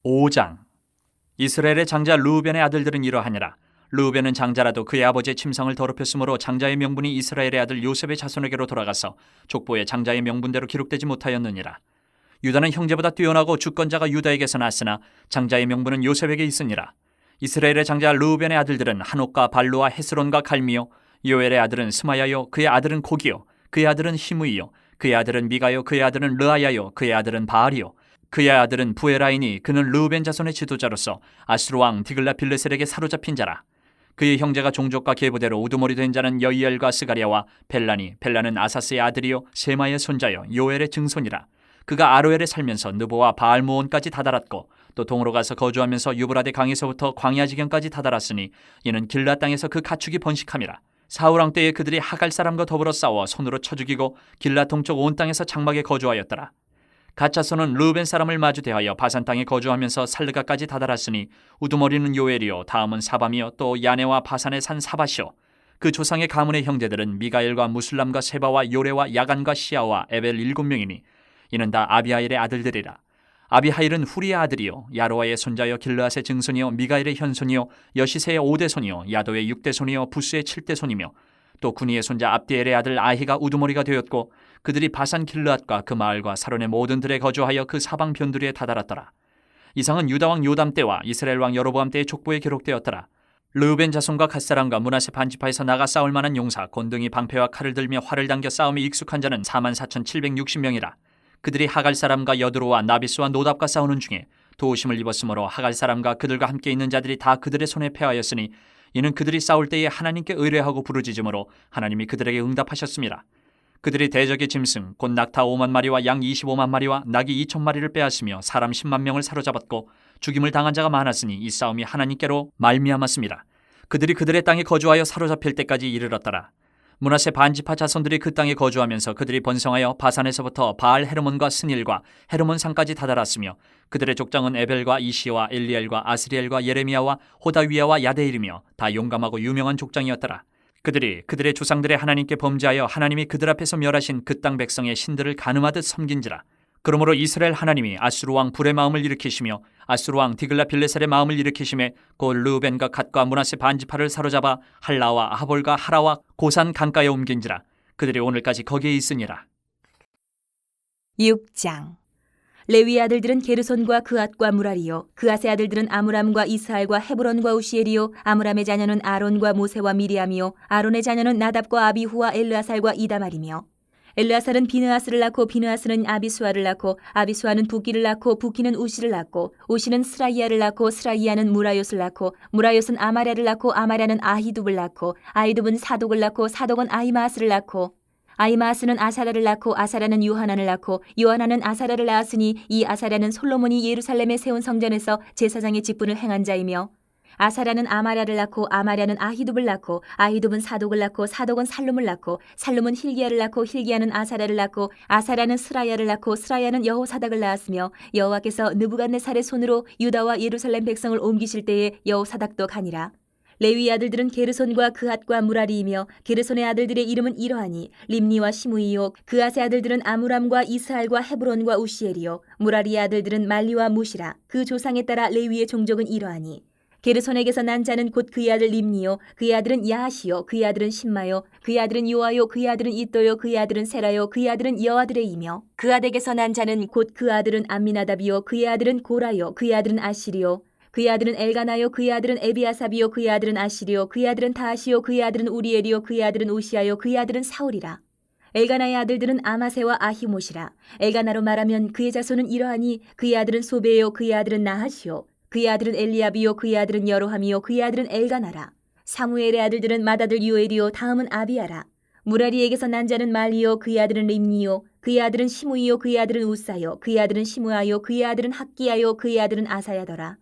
5장. 이스라엘의 장자 르우벤의 아들들은 이러하니라. 르우벤은 장자라도 그의 아버지의 침상을 더럽혔으므로 장자의 명분이 이스라엘의 아들 요셉의 자손에게로 돌아가서 족보에 장자의 명분대로 기록되지 못하였느니라. 유다는 형제보다 뛰어나고 주권자가 유다에게서 났으나 장자의 명분은 요셉에게 있으니라. 이스라엘의 장자 르우벤의 아들들은 한옥과 발루와 헤스론과 갈미요, 요엘의 아들은 스마야요, 그의 아들은 고기요, 그의 아들은 히므이요, 그의 아들은 미가요, 그의 아들은 르아야요, 그의 아들은 바알이요, 그의 아들은 부에라이니 그는 르우벤 자손의 지도자로서 아수르 왕 디글라빌레셀에게 사로잡힌 자라. 그의 형제가 종족과 계보대로 우두머리 된 자는 여이엘과 스가랴와 벨라니, 벨라는 아사스의 아들이요 세마의 손자요 요엘의 증손이라. 그가 아로엘에 살면서 느보와 바알모온까지 다다랐고 또 동으로 가서 거주하면서 유브라데 강에서부터 광야 지경까지 다다랐으니 이는 길라 땅에서 그 가축이 번식함이라. 사울 왕 때에 그들이 하갈 사람과 더불어 싸워 손으로 쳐 죽이고 길라 동쪽 온 땅에서 장막에 거주하였더라. 갓 자손은 르우벤 사람을 마주 대하여 바산 땅에 거주하면서 살르가까지 다다랐으니 우두머리는 요엘이요 다음은 사밤이요 또 야네와 바산의 산 사바시요. 그 조상의 가문의 형제들은 미가엘과 무술람과 세바와 요레와 야간과 시아와 에벨 7명이니 이는 다 아비하일의 아들들이라. 아비하일은 후리의 아들이요 야로아의 손자여 길르앗의 증손이요 미가엘의 현손이요 여시세의 5대손이요 야도의 6대손이요 부스의 7대손이며 또 구니의 손자 압디엘의 아들 아히가 우두머리가 되었고 그들이 바산 길르앗과 그 마을과 사론의 모든 들에 거주하여 그 사방 변두리에 다다랐더라. 이상은 유다 왕 요담 때와 이스라엘 왕 여로보암 때의 족보에 기록되었더라. 르우벤 자손과 갓사람과 므낫세 반지파에서 나가 싸울 만한 용사 곤등이 방패와 칼을 들며 활을 당겨 싸움에 익숙한 자는 44,760명이라. 그들이 하갈 사람과 여드로와 나비스와 노답과 싸우는 중에 도우심을 입었으므로 하갈 사람과 그들과 함께 있는 자들이 다 그들의 손에 패하였으니 이는 그들이 싸울 때에 하나님께 의뢰하고 부르짖음으로 하나님이 그들에게 응답하셨습니다. 그들이 대적의 짐승 곧 낙타 5만 마리와 양 25만 마리와 낙이 2천 마리를 빼앗으며 사람 10만 명을 사로잡았고 죽임을 당한 자가 많았으니 이 싸움이 하나님께로 말미암았습니다. 그들이 그들의 땅에 거주하여 사로잡힐 때까지 이르렀더라. 므낫세 반지파 자손들이 그 땅에 거주하면서 그들이 번성하여 바산에서부터 바알 헤르몬과 스닐과 헤르몬 산까지 다다랐으며 그들의 족장은 에벨과 이시와 엘리엘과 아스리엘과 예레미야와 호다위야와 야데일이며 다 용감하고 유명한 족장이었더라. 그들이 그들의 조상들의 하나님께 범죄하여 하나님이 그들 앞에서 멸하신 그 땅 백성의 신들을 가늠하듯 섬긴지라. 그러므로 이스라엘 하나님이 아수르 왕 불의 마음을 일으키시며 아수르 왕 디글라빌레셀의 마음을 일으키심에 곧 르우벤과 갓과 므낫세 반지파를 사로잡아 할라와 하볼과 하라와 고산 강가에 옮긴지라. 그들이 오늘까지 거기에 있으니라. 6장. 레위 아들들은 게르손과 그앗과 무라리요 그앗의 아들들은 아므람과 이스할과 헤브론과 우시엘이요 아므람의 자녀는 아론과 모세와 미리암이요 아론의 자녀는 나답과 아비후와 엘르아살과 이다말이며 엘르아살은 비느하스를 낳고 비느하스는 아비수아를 낳고 아비수아는 부기를 낳고 부기는 우시를 낳고 우시는 스라이야를 낳고 스라이야는 무라요스를 낳고 무라요스는 아마랴를 낳고 아마랴는 아히둡을 낳고 아히둡은 사독을 낳고 사독은 아히마아스를 낳고 아히마아스는 아사랴를 낳고 아사랴는 요하난을 낳고 요하난은 아사랴를 낳았으니 이 아사랴는 솔로몬이 예루살렘에 세운 성전에서 제사장의 직분을 행한 자이며 아사랴는 아마랴를 낳고 아마랴는 아히둡을 낳고 아히둡은 사독을 낳고 사독은 살룸을 낳고 살룸은 힐기야를 낳고 힐기야는 아사랴를 낳고 아사랴는 스라야를 낳고 스라야는 여호사닥을 낳았으며 여호와께서 느부갓네살의 손으로 유다와 예루살렘 백성을 옮기실 때에 여호사닥도 가니라. 레위 아들들은 게르손과 그앗과 무라리이며 게르손의 아들들의 이름은 이러하니 림니와 시므이요 그앗의 아들들은 아므람과 이스할과 헤브론과 우시엘이요 무라리의 아들들은 말리와 무시라. 그 조상에 따라 레위의 종족은 이러하니 게르손에게서 난 자는 곧 그의 아들 림니요 그의 아들은 야하시요 그의 아들은 신마요 그의 아들은 요아요 그의 아들은 이또요 그의 아들은 세라요 그의 아들은 여아드레이며 그앗에게서 난 자는 곧 그 아들은 암미나답이요 그의 아들은 고라요 그의 아들은 아시리요 그의 아들은 엘가나요 그의 아들은 에비아삽이요 그의 아들은 아시리요 그의 아들은 다하시요 그의 아들은 우리엘이요 그의 아들은 우시아요 그의 아들은 사울이라. 엘가나의 아들들은 아마세와 아히못이라. 엘가나로 말하면 그의 자손은 이러하니 그의 아들은 소베요 그의 아들은 나하시요 그의 아들은 엘리압이요 그의 아들은 여로함이요 그의 아들은 엘가나라. 사무엘의 아들들은 맏아들 유엘이요 다음은 아비야라. 무라리에게서 난 자는 말리요 그의 아들은 림니요 그의 아들은 시므이요 그의 아들은 우사요 그의 아들은 시므아요 그의 아들은 학기야요 그의 아들은 아사야더라.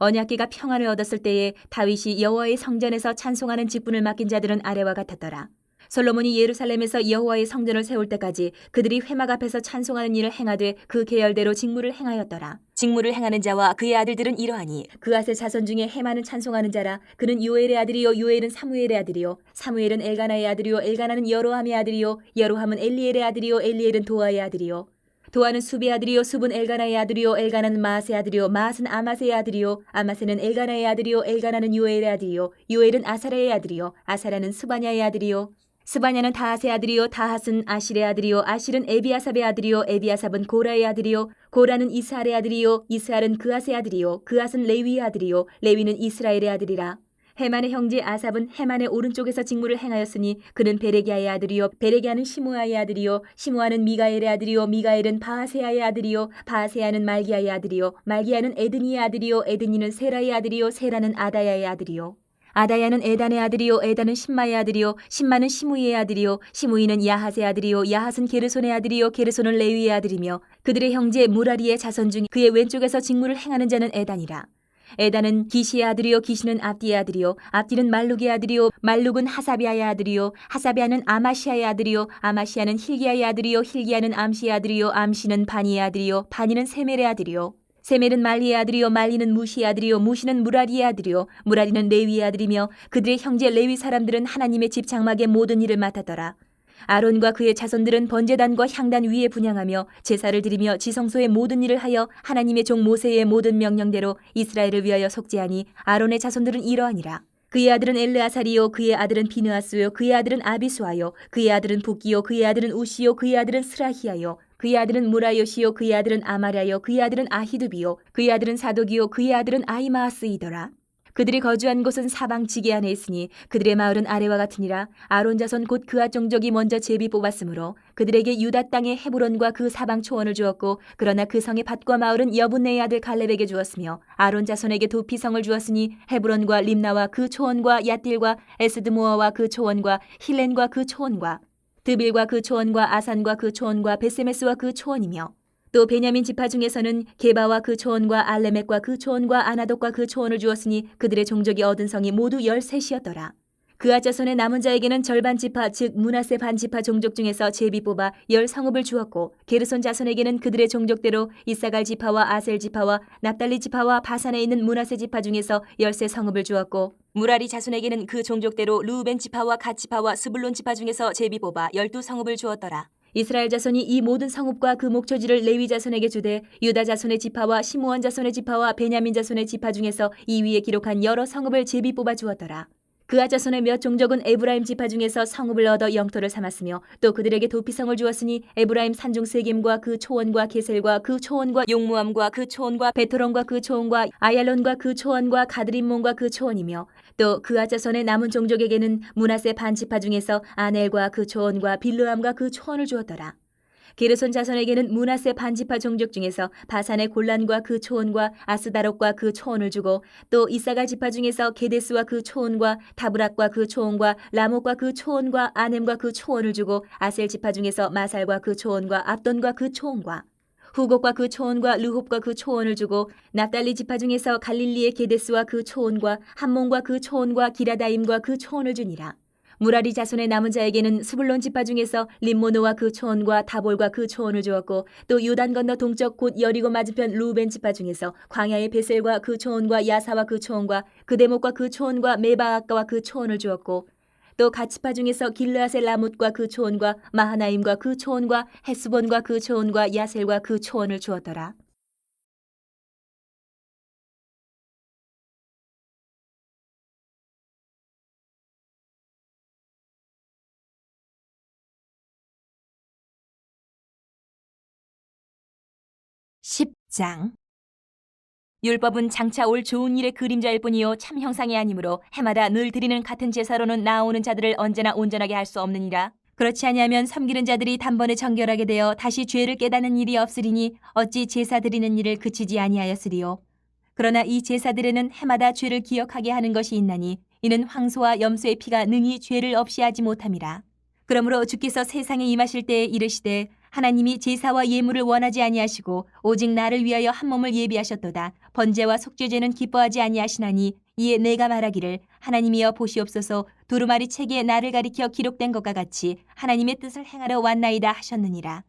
언약궤가 평안을 얻었을 때에 다윗이 여호와의 성전에서 찬송하는 직분을 맡긴 자들은 아래와 같았더라. 솔로몬이 예루살렘에서 여호와의 성전을 세울 때까지 그들이 회막 앞에서 찬송하는 일을 행하되 그 계열대로 직무를 행하였더라. 직무를 행하는 자와 그의 아들들은 이러하니 그앗의 자손 중에 헤마는 찬송하는 자라. 그는 요엘의 아들이요 요엘은 사무엘의 아들이요 사무엘은 엘가나의 아들이요 엘가나는 여로함의 아들이요 여로함은 엘리엘의 아들이요 엘리엘은 도아의 아들이요 도아는 수비의 아들이요 숲은 엘가나의 아들이요 엘가나는 마아스의 아들이요 마아스는 아마스의 아들이요 아마스는 엘가나의 아들이요 엘가나는 요엘의 아들이요 요엘은 아사랴의 아들이요 아사랴는 스바냐의 아들이요 스바냐는 다핫의 아들이요 다핫은 아실의 아들이요 아실은 에비아삽의 아들이요 에비아삽은 고라의 아들이요 고라는 이스할의 아들이요 이스할은 그앗의 아들이요 그앗은 레위의 아들이요 레위는 이스라엘의 아들이라. 헤만의 형제 아삽은 헤만의 오른쪽에서 직무를 행하였으니 그는 베레기야의 아들이요 베레기야는 시므아의 아들이요 시므아는 미가엘의 아들이요 미가엘은 바하세야의 아들이요 바하세야는 말기야의 아들이요 말기야는 에드니의 아들이요 에드니는 세라의 아들이요 세라는 아다야의 아들이요 아다야는 에단의 아들이요 에단은 심마의 아들이요 심마는 시므이의 아들이요 시므이는 야핫의 아들이요 야핫은 게르손의 아들이요 게르손은 레위의 아들이며 그들의 형제 무라리의 자손 중 그의 왼쪽에서 직무를 행하는 자는 에단이라. 에단은 기시의 아들이요 기시는 압디의 아들이요 압디는 말룩의 아들이요 말룩은 하사비아의 아들이요 하사비아는 아마시아의 아들이요 아마시아는 힐기야의 아들이요 힐기야는 암시의 아들이요 암시는 바니의 아들이요 바니는 세멜의 아들이요 세멜은 말리의 아들이요 말리는 무시의 아들이요 무시는 무라리의 아들이요 무라리는 레위의 아들이며 그들의 형제 레위 사람들은 하나님의 집 장막의 모든 일을 맡았더라. 아론과 그의 자손들은 번제단과 향단 위에 분향하며 제사를 드리며 지성소의 모든 일을 하여 하나님의 종 모세의 모든 명령대로 이스라엘을 위하여 속죄하니 아론의 자손들은 이러하니라. 그의 아들은 엘르아살이요 그의 아들은 비느하스요 그의 아들은 아비수아요 그의 아들은 붓기요 그의 아들은 우시요 그의 아들은 스라히야요 그의 아들은 무라요시요 그의 아들은 아마랴요 그의 아들은 아히두비요 그의 아들은 사독이요 그의 아들은 아히마아스이더라. 그들이 거주한 곳은 사방 지게 안에 있으니 그들의 마을은 아래와 같으니라. 아론 자손 곧 그앗 종족이 먼저 제비 뽑았으므로 그들에게 유다 땅의 헤브론과 그 사방 초원을 주었고 그러나 그 성의 밭과 마을은 여분네의 아들 갈렙에게 주었으며 아론 자손에게 도피성을 주었으니 헤브론과 림나와 그 초원과 얏딜과 에스드모아와 그 초원과 힐렌과 그 초원과 드빌과 그 초원과 아산과 그 초원과 베세메스와 그 초원이며 또 베냐민 지파 중에서는 게바와 그 초원과 알레멕과 그 초원과 아나독과 그 초원을 주었으니 그들의 종족이 얻은 성이 모두 13이었더라. 그앗 자손의 남은 자에게는 절반 지파 즉 므낫세 반 지파 종족 중에서 제비 뽑아 10성읍을 주었고 게르손 자손에게는 그들의 종족대로 이사갈 지파와 아셀 지파와 납달리 지파와 바산에 있는 므낫세 지파 중에서 13성읍을 주었고 무라리 자손에게는 그 종족대로 르우벤 지파와 갓 지파와 스불론 지파 중에서 제비 뽑아 12성읍을 주었더라. 이스라엘 자손이 이 모든 성읍과 그 목초지를 레위 자손에게 주되 유다 자손의 지파와 시므온 자손의 지파와 베냐민 자손의 지파 중에서 이 위에 기록한 여러 성읍을 제비 뽑아 주었더라. 그앗 자손의 몇 종족은 에브라임 지파 중에서 성읍을 얻어 영토를 삼았으며 또 그들에게 도피성을 주었으니 에브라임 산중 세겜과 그 초원과 게셀과 그 초원과 용무암과 그 초원과 베토론과 그 초원과 아얄론과 그 초원과 가드림몬과 그 초원이며 또 그앗 자손의 남은 종족에게는 므낫세 반 지파 중에서 아넬과 그 초원과 빌르암과 그 초원을 주었더라. 게르손 자손에게는 므낫세 반 지파 종족 중에서 바산의 골란과 그 초원과 아스다롯과 그 초원을 주고 또 이사갈 지파 중에서 게데스와 그 초원과 다브락과 그 초원과 라못과 그 초원과 아넴과 그 초원을 주고 아셀 지파 중에서 마살과 그 초원과 압돈과 그 초원과 후곡과 그 초원과 르홉과 그 초원을 주고 납달리 지파 중에서 갈릴리의 게데스와 그 초원과 함몬과 그 초원과 기라다임과 그 초원을 주니라. 무라리 자손의 남은 자에게는 스불론 지파 중에서 림모노와 그 초원과 다볼과 그 초원을 주었고 또 요단 건너 동쪽 곧 여리고 맞은편 루벤 지파 중에서 광야의 베셀과 그 초원과 야사와 그 초원과 그데목과 그 초원과 메바아까와 그 초원을 주었고 또 갓지파 중에서 길르앗의 라못과 그 초원과 마하나임과 그 초원과 헤스본과 그 초원과 야셀과 그 초원을 주었더라. (10장) 율법은 장차 올 좋은 일의 그림자일 뿐이요 참 형상이 아니므로 해마다 늘 드리는 같은 제사로는 나아오는 자들을 언제나 온전하게 할 수 없느니라. 그렇지 아니하면 섬기는 자들이 단번에 정결하게 되어 다시 죄를 깨닫는 일이 없으리니 어찌 제사 드리는 일을 그치지 아니하였으리요. 그러나 이 제사들에는 해마다 죄를 기억하게 하는 것이 있나니 이는 황소와 염소의 피가 능히 죄를 없이 하지 못함이라. 그러므로 주께서 세상에 임하실 때에 이르시되 하나님이 제사와 예물을 원하지 아니하시고 오직 나를 위하여 한 몸을 예비하셨도다. 번제와 속죄제는 기뻐하지 아니하시나니 이에 내가 말하기를 하나님이여 보시옵소서 두루마리 책에 나를 가리켜 기록된 것과 같이 하나님의 뜻을 행하러 왔나이다 하셨느니라.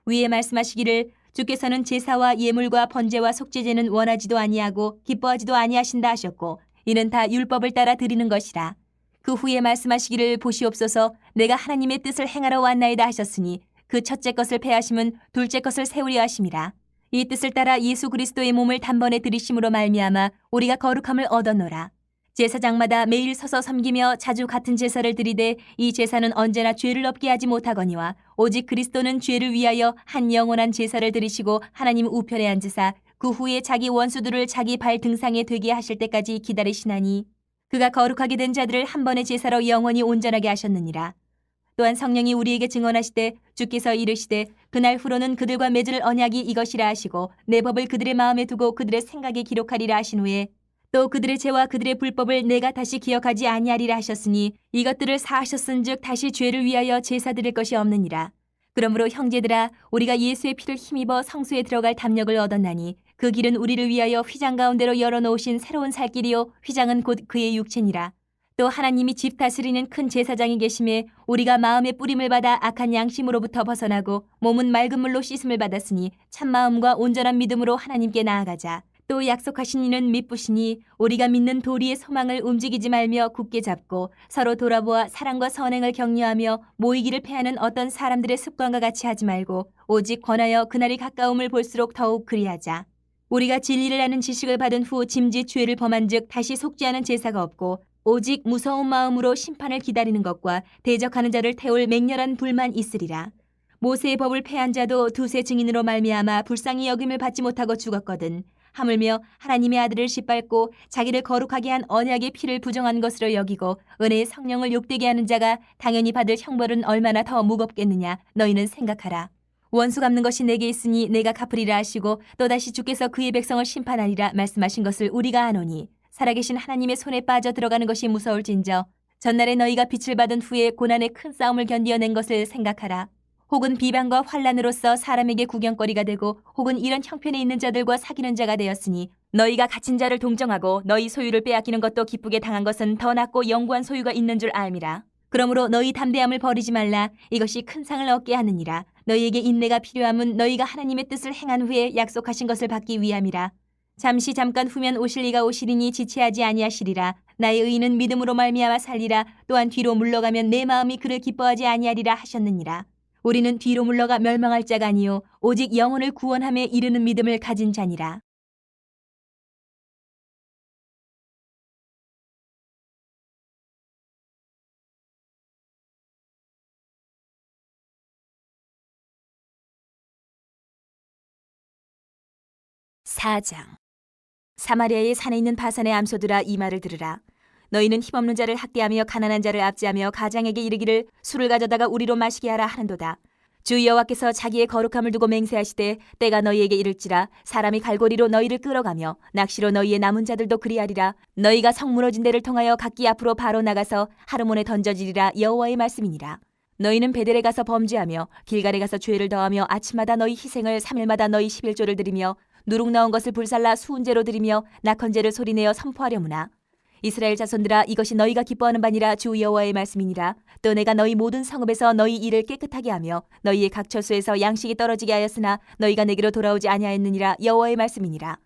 위에 말씀하시기를 주께서는 제사와 예물과 번제와 속죄제는 원하지도 아니하고 기뻐하지도 아니하신다 하셨고 이는 다 율법을 따라 드리는 것이라. 그 후에 말씀하시기를 보시옵소서 내가 하나님의 뜻을 행하러 왔나이다 하셨으니 그 첫째 것을 패하심은 둘째 것을 세우려 하심이라. 이 뜻을 따라 예수 그리스도의 몸을 단번에 들이심으로 말미암아 우리가 거룩함을 얻었노라. 제사장마다 매일 서서 섬기며 자주 같은 제사를 드리되 이 제사는 언제나 죄를 없게 하지 못하거니와 오직 그리스도는 죄를 위하여 한 영원한 제사를 드리시고 하나님 우편에 앉으사 그 후에 자기 원수들을 자기 발 등상에 되게 하실 때까지 기다리시나니 그가 거룩하게 된 자들을 한 번의 제사로 영원히 온전하게 하셨느니라. 또한 성령이 우리에게 증언하시되 주께서 이르시되 그날 후로는 그들과 맺을 언약이 이것이라 하시고 내 법을 그들의 마음에 두고 그들의 생각에 기록하리라 하신 후에 또 그들의 죄와 그들의 불법을 내가 다시 기억하지 아니하리라 하셨으니 이것들을 사하셨은즉 다시 죄를 위하여 제사 드릴 것이 없느니라. 그러므로 형제들아 우리가 예수의 피를 힘입어 성소에 들어갈 담력을 얻었나니 그 길은 우리를 위하여 휘장 가운데로 열어놓으신 새로운 살 길이요 휘장은 곧 그의 육체니라. 또 하나님이 집 다스리는 큰 제사장이 계심에 우리가 마음의 뿌림을 받아 악한 양심으로부터 벗어나고 몸은 맑은 물로 씻음을 받았으니 참마음과 온전한 믿음으로 하나님께 나아가자. 또 약속하신 이는 미쁘시니 우리가 믿는 도리의 소망을 움직이지 말며 굳게 잡고 서로 돌아보아 사랑과 선행을 격려하며 모이기를 패하는 어떤 사람들의 습관과 같이 하지 말고 오직 권하여 그날이 가까움을 볼수록 더욱 그리하자. 우리가 진리를 아는 지식을 받은 후 짐짓 죄를 범한즉 다시 속지 않은 제사가 없고 오직 무서운 마음으로 심판을 기다리는 것과 대적하는 자를 태울 맹렬한 불만 있으리라. 모세의 법을 패한 자도 두세 증인으로 말미암아 불쌍히 여김을 받지 못하고 죽었거든. 하물며 하나님의 아들을 짓밟고 자기를 거룩하게 한 언약의 피를 부정한 것으로 여기고 은혜의 성령을 욕되게 하는 자가 당연히 받을 형벌은 얼마나 더 무겁겠느냐 너희는 생각하라. 원수 갚는 것이 내게 있으니 내가 갚으리라 하시고 또다시 주께서 그의 백성을 심판하리라 말씀하신 것을 우리가 아노니 살아계신 하나님의 손에 빠져 들어가는 것이 무서울진저 전날에 너희가 빛을 받은 후에 고난의 큰 싸움을 견디어낸 것을 생각하라. 혹은 비방과 환란으로서 사람에게 구경거리가 되고 혹은 이런 형편에 있는 자들과 사귀는 자가 되었으니 너희가 갇힌 자를 동정하고 너희 소유를 빼앗기는 것도 기쁘게 당한 것은 더 낫고 영구한 소유가 있는 줄 알미라. 그러므로 너희 담대함을 버리지 말라. 이것이 큰 상을 얻게 하느니라. 너희에게 인내가 필요함은 너희가 하나님의 뜻을 행한 후에 약속하신 것을 받기 위함이라. 잠깐 후면 오실 이가 오시리니 지체하지 아니하시리라. 나의 의인은 믿음으로 말미암아 살리라. 또한 뒤로 물러가면 내 마음이 그를 기뻐하지 아니하리라 하셨느니라. 우리는 뒤로 물러가 멸망할 자가 아니요 오직 영혼을 구원함에 이르는 믿음을 가진 자니라. 사장 사마리아의 산에 있는 바산의 암소들아 이 말을 들으라. 너희는 힘없는 자를 학대하며 가난한 자를 압제하며 가장에게 이르기를 술을 가져다가 우리로 마시게 하라 하는도다. 주 여호와께서 자기의 거룩함을 두고 맹세하시되 때가 너희에게 이를지라 사람이 갈고리로 너희를 끌어가며 낚시로 너희의 남은 자들도 그리하리라. 너희가 성 무너진 데를 통하여 각기 앞으로 바로 나가서 하르몬에 던져지리라. 여호와의 말씀이니라. 너희는 베델에 가서 범죄하며 길갈에 가서 죄를 더하며 아침마다 너희 희생을 3일마다 너희 11조를 드리며 누룩 나온 것을 불살라 수은제로 드리며 낙헌제를 소리내어 선포하려무나. 이스라엘 자손들아 이것이 너희가 기뻐하는 바니라. 주 여호와의 말씀이니라. 또 내가 너희 모든 성읍에서 너희 일을 깨끗하게 하며 너희의 각 처소에서 양식이 떨어지게 하였으나 너희가 내게로 돌아오지 아니하였느니라. 여호와의 말씀이니라.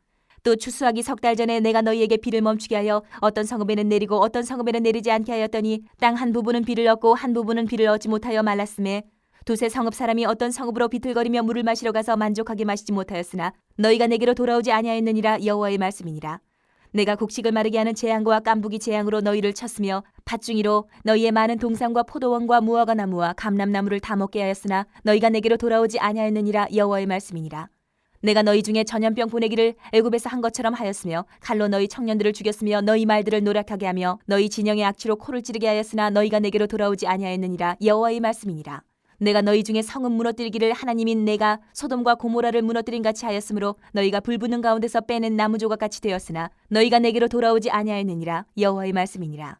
또 추수하기 석 달 전에 내가 너희에게 비를 멈추게 하여 어떤 성읍에는 내리고 어떤 성읍에는 내리지 않게 하였더니 땅 한 부분은 비를 얻고 한 부분은 비를 얻지 못하여 말랐음에 두세 성읍 사람이 어떤 성읍으로 비틀거리며 물을 마시러 가서 만족하게 마시지 못하였으나 너희가 내게로 돌아오지 아니하였느니라. 여호와의 말씀이니라. 내가 곡식을 마르게 하는 재앙과 깐부기 재앙으로 너희를 쳤으며 팥중이로 너희의 많은 동산과 포도원과 무화과 나무와 감람나무를 다 먹게 하였으나 너희가 내게로 돌아오지 아니하였느니라. 여호와의 말씀이니라. 내가 너희 중에 전염병 보내기를 애굽에서 한 것처럼 하였으며 칼로 너희 청년들을 죽였으며 너희 말들을 노력하게 하며 너희 진영의 악취로 코를 찌르게 하였으나 너희가 내게로 돌아오지 아니하였느니라. 여호와의 말씀이니라. 내가 너희 중에 성읍 무너뜨리기를 하나님인 내가 소돔과 고모라를 무너뜨린 같이 하였으므로 너희가 불붙는 가운데서 빼낸 나무 조각 같이 되었으나 너희가 내게로 돌아오지 아니하였느니라. 여호와의 말씀이니라.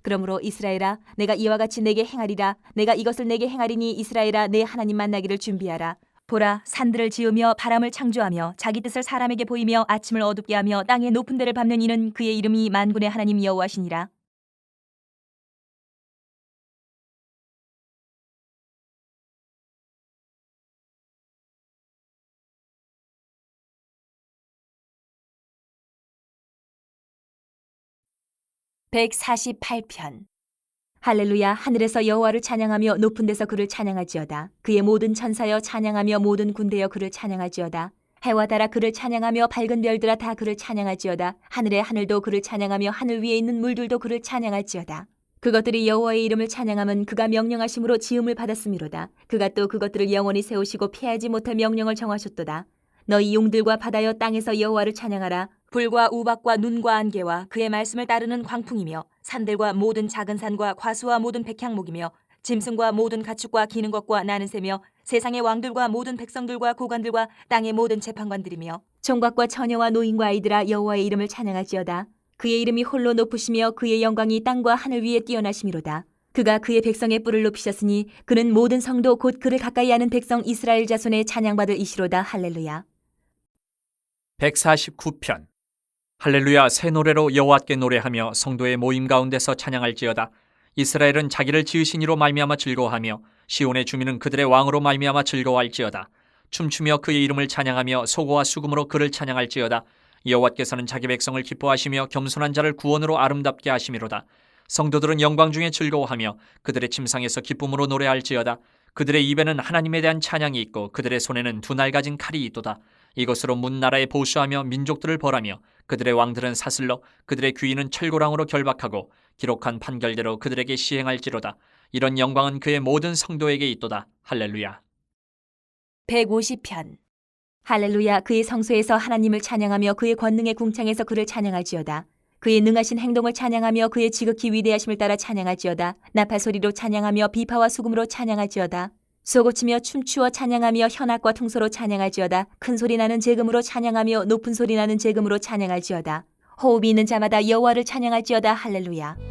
그러므로 이스라엘아 내가 이와 같이 내게 행하리라. 내가 이것을 내게 행하리니 이스라엘아 내 하나님 만나기를 준비하라. 보라 산들을 지으며 바람을 창조하며 자기 뜻을 사람에게 보이며 아침을 어둡게 하며 땅의 높은 데를 밟는 이는 그의 이름이 만군의 하나님 여호와시니라. (148편) 할렐루야. 하늘에서 여호와를 찬양하며 높은 데서 그를 찬양할지어다. 그의 모든 천사여 찬양하며 모든 군대여 그를 찬양할지어다. 해와 달아 그를 찬양하며 밝은 별들아 다 그를 찬양할지어다. 하늘의 하늘도 그를 찬양하며 하늘 위에 있는 물들도 그를 찬양할지어다. 그것들이 여호와의 이름을 찬양함은 그가 명령하심으로 지음을 받았음이로다. 그가 또 그것들을 영원히 세우시고 피하지 못할 명령을 정하셨도다. 너희 용들과 바다여 땅에서 여호와를 찬양하라. 불과 우박과 눈과 안개와 그의 말씀을 따르는 광풍이며 산들과 모든 작은 산과 과수와 모든 백향목이며 짐승과 모든 가축과 기는 것과 나는 새며 세상의 왕들과 모든 백성들과 고관들과 땅의 모든 재판관들이며 총각과 처녀와 노인과 아이들아 여호와의 이름을 찬양할지어다. 그의 이름이 홀로 높으시며 그의 영광이 땅과 하늘 위에 뛰어나심이로다. 그가 그의 백성의 뿔을 높이셨으니 그는 모든 성도 곧 그를 가까이 하는 백성 이스라엘 자손의 찬양받을 이시로다. 할렐루야. 149편. 할렐루야. 새 노래로 여호와께 노래하며 성도의 모임 가운데서 찬양할지어다. 이스라엘은 자기를 지으신 이로 말미암아 즐거워하며 시온의 주민은 그들의 왕으로 말미암아 즐거워할지어다. 춤추며 그의 이름을 찬양하며 소고와 수금으로 그를 찬양할지어다. 여호와께서는 자기 백성을 기뻐하시며 겸손한 자를 구원으로 아름답게 하심이로다. 성도들은 영광 중에 즐거워하며 그들의 침상에서 기쁨으로 노래할지어다. 그들의 입에는 하나님에 대한 찬양이 있고 그들의 손에는 두 날 가진 칼이 있도다. 이것으로 문 나라에 보수하며 민족들을 벌하며 그들의 왕들은 사슬로 그들의 귀인은 철고랑으로 결박하고 기록한 판결대로 그들에게 시행할지로다. 이런 영광은 그의 모든 성도에게 있도다. 할렐루야. 150편. 할렐루야. 그의 성소에서 하나님을 찬양하며 그의 권능의 궁창에서 그를 찬양할지어다. 그의 능하신 행동을 찬양하며 그의 지극히 위대하심을 따라 찬양할지어다. 나팔 소리로 찬양하며 비파와 수금으로 찬양할지어다. 소고치며 춤추어 찬양하며 현악과 통소로 찬양할지어다. 큰 소리 나는 제금으로 찬양하며 높은 소리 나는 제금으로 찬양할지어다. 호흡이 있는 자마다 여호와를 찬양할지어다. 할렐루야.